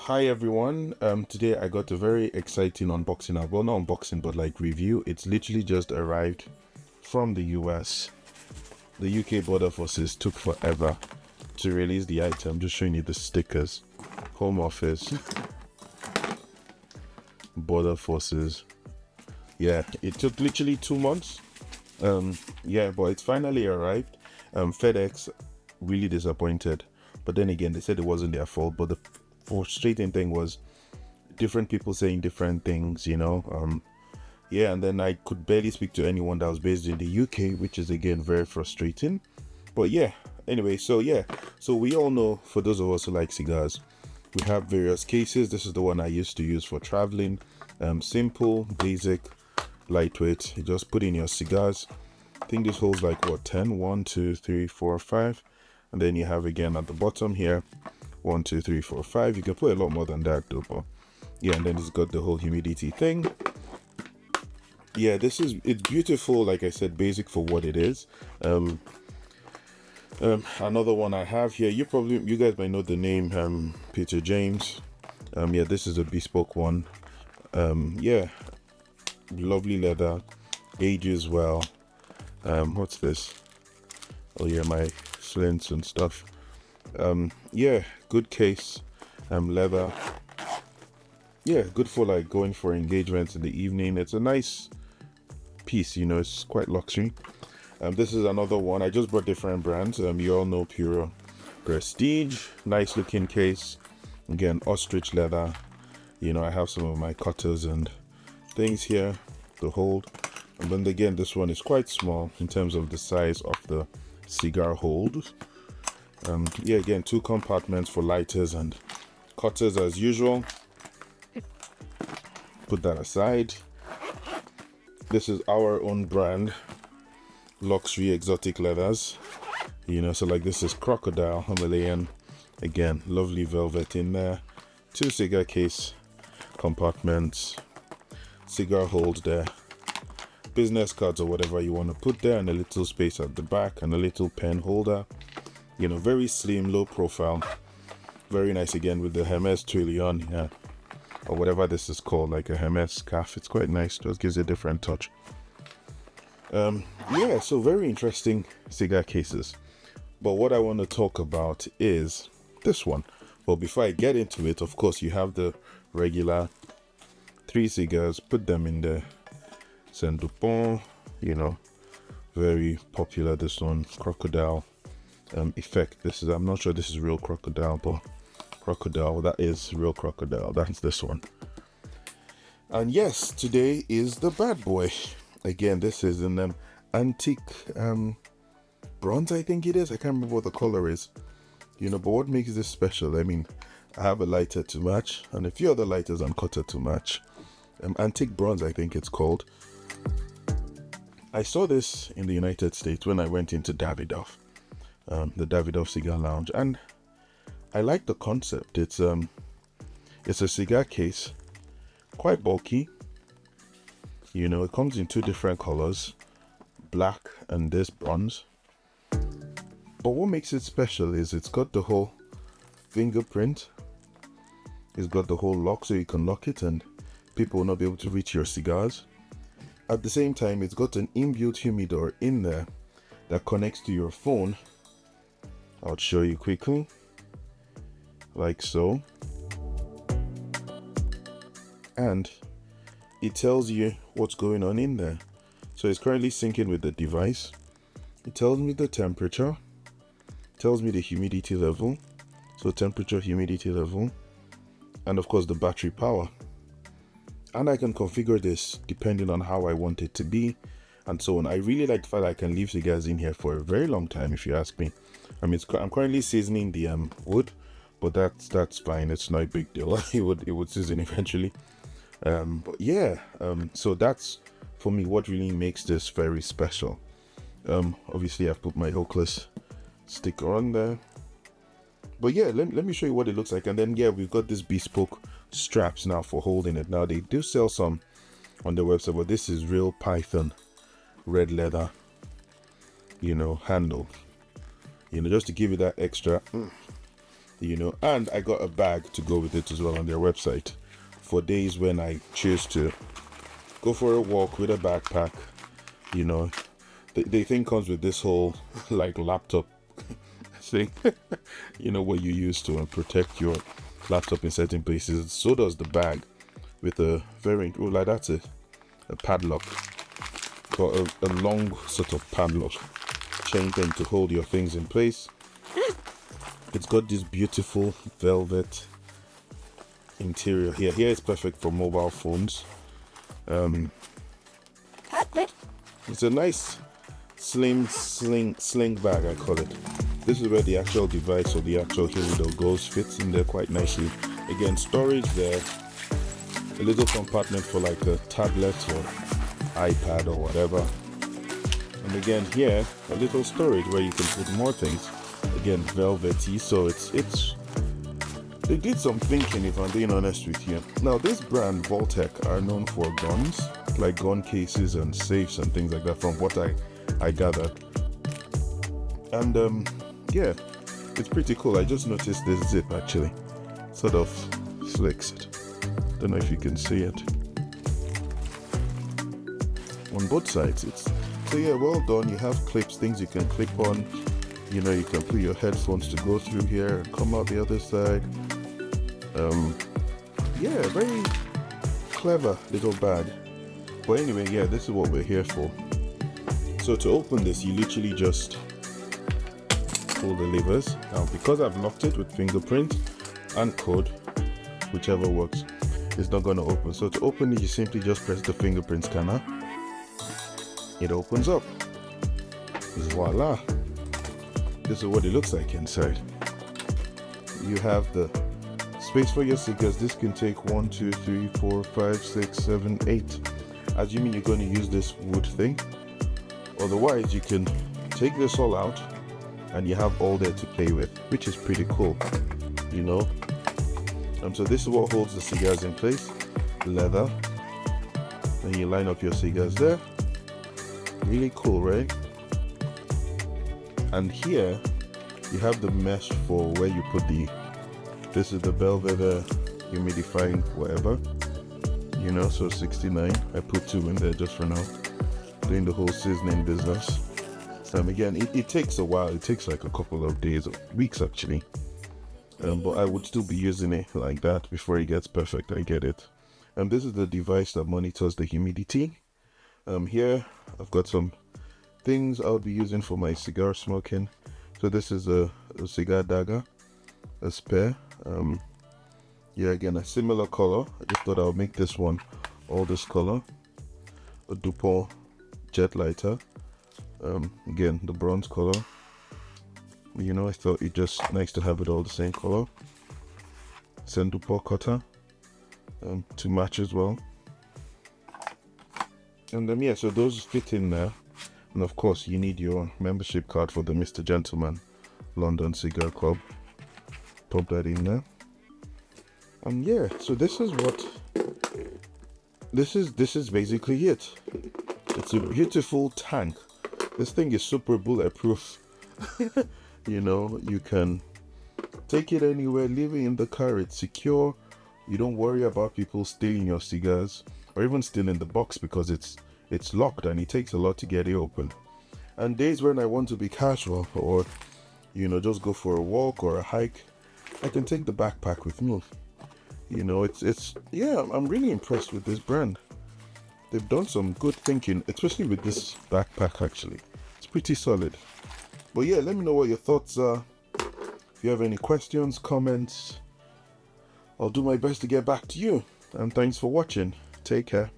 Hi everyone. Today I got a very exciting unboxing. Well, not unboxing, but like review. It's literally just arrived from the US. The UK border forces took forever to release the item. Just showing you the stickers. Home Office, border forces. Yeah, it took literally 2 months. Yeah, but it's finally arrived. FedEx really disappointed, but then again they said it wasn't their fault. But the frustrating thing was different people saying different things, yeah, and then I could barely speak to anyone that was based in the UK, which is again very frustrating. But yeah, anyway, so we all know, for those of us who like cigars, we have various cases. This is the one I used to use for traveling. Simple, basic, lightweight. You just put in your cigars. I think this holds like what, 10? 1 2 3 4 5, and then you have again at the bottom here 1 2 3 4 5. You can put a lot more than that though, but yeah, and then it's got the whole humidity thing. Yeah, it's beautiful. Like I said, basic for what it is. Another one I have here, you guys might know the name, Peter James. Yeah, this is a bespoke one. Yeah, lovely leather, ages well. What's this? Oh yeah, my slings and stuff. Yeah, good case. Leather. Yeah, good for like going for engagements in the evening. It's a nice piece, it's quite luxury. This is another one. I just brought different brands. You all know Puro Prestige. Nice looking case. Again, ostrich leather. I have some of my cutters and things here to hold. And then again, this one is quite small in terms of the size of the cigar hold. Yeah, again, 2 compartments for lighters and cutters as usual. Put that aside. This is our own brand, luxury exotic leathers. So like this is crocodile Himalayan. Again, lovely velvet in there. 2 cigar case compartments, cigar hold there, business cards or whatever you want to put there, and a little space at the back, and a little pen holder. Very slim, low profile, very nice. Again with the Hermes Trillion here, or whatever this is called, like a Hermes scarf. It's quite nice, just gives a different touch. Yeah, so very interesting cigar cases. But what I want to talk about is this one. Well, before I get into it, of course, you have the regular 3 cigars. Put them in the Dupont, very popular. This one, crocodile effect. I'm not sure this is real crocodile, but crocodile, that is real crocodile. That's this one. And yes, today is the bad boy. Again, this is an antique bronze, I think it is. I can't remember what the color is. But what makes this special? I mean, I have a lighter to match and a few other lighters and cutter to match. Antique bronze, I think it's called. I saw this in the United States when I went into Davidoff, the Davidoff Cigar Lounge, and I like the concept. It's a cigar case, quite bulky. It comes in 2 different colors, black and this bronze. But what makes it special is it's got the whole fingerprint. It's got the whole lock, so you can lock it and people will not be able to reach your cigars. At the same time, it's got an inbuilt humidor in there that connects to your phone. I'll show you quickly, like so. And it tells you what's going on in there. So it's currently syncing with the device. It tells me the temperature, tells me the humidity level, so temperature, humidity level, and of course the battery power. And I can configure this depending on how I want it to be, and so on. I really like the fact that I can leave cigars in here for a very long time, if you ask me. I mean, I'm currently seasoning the wood, but that's fine. It's not a big deal. it would season eventually. But yeah, so that's for me what really makes this very special. Obviously I've put my Oakless sticker on there, but yeah, let me show you what it looks like. And then yeah, we've got this bespoke straps now for holding it. Now they do sell some on the website, but this is real python red leather, handle, just to give you that extra you know. And I got a bag to go with it as well on their website for days when I choose to go for a walk with a backpack, you know. The thing comes with this whole like laptop thing, you know, what you use to protect your laptop in certain places. So does the bag with a very, oh, like that's a padlock, or a long sort of padlock chain thing to hold your things in place. It's got this beautiful velvet interior here. Here it's perfect for mobile phones. It's a nice sling bag, I call it. This is where the actual device or the actual humidor goes, fits in there quite nicely. Again, storage there, a little compartment for like a tablet or iPad or whatever. And again here, a little storage where you can put more things. Again, velvety, so it's they did some thinking, if I'm being honest with you. Now this brand, Vaultec, are known for guns, like gun cases and safes and things like that, from what I gathered. And yeah, it's pretty cool. I just noticed this zip actually sort of flicks it. Don't know if you can see it on both sides. So yeah, well done. You have clips, things you can clip on, you know. You can put your headphones to go through here and come out the other side. Yeah, very clever little bag. But anyway, yeah, this is what we're here for. So to open this, you literally just pull the levers. Now because I've locked it with fingerprint and code, whichever works, it's not going to open. So to open it, you simply just press the fingerprint scanner. It opens up. Voila, this is what it looks like inside. You have the space for your cigars. This can take 1, 2, 3, 4, 5, 6, 7, 8, assuming you're going to use this wood thing. Otherwise you can take this all out and you have all there to play with, which is pretty cool, you know. So this is what holds the cigars in place. Leather. Then you line up your cigars there. Really cool, right? And here you have the mesh for where you put this is the bellwether humidifying whatever, you know. So 69, I put 2 in there just for now, doing the whole seasoning business. Again, it takes a while. It takes like a couple of days or weeks actually, but I would still be using it like that before it gets perfect. I get it. This is the device that monitors the humidity. Here I've got some things I'll be using for my cigar smoking. So this is a cigar dagger, a spare. Yeah, again, a similar color. I just thought I'll make this one all this color. A Dupont jet lighter. Again, the bronze color. You know, I thought it just nice to have it all the same color. Dupont cutter to match as well. And yeah, so those fit in there. And of course, you need your membership card for the Mr. Gentleman London Cigar Club. Pop that in there. And yeah, so this is basically it. It's a beautiful tank. This thing is super bulletproof. You know, you can take it anywhere, leave it in the car, it's secure. You don't worry about people stealing your cigars or even stealing the box, because it's locked and it takes a lot to get it open. And days when I want to be casual or, you know, just go for a walk or a hike, I can take the backpack with me. You know, it's yeah, I'm really impressed with this brand. They've done some good thinking, especially with this backpack actually. It's pretty solid. But yeah, let me know what your thoughts are. If you have any questions, comments, I'll do my best to get back to you. And thanks for watching. Take care.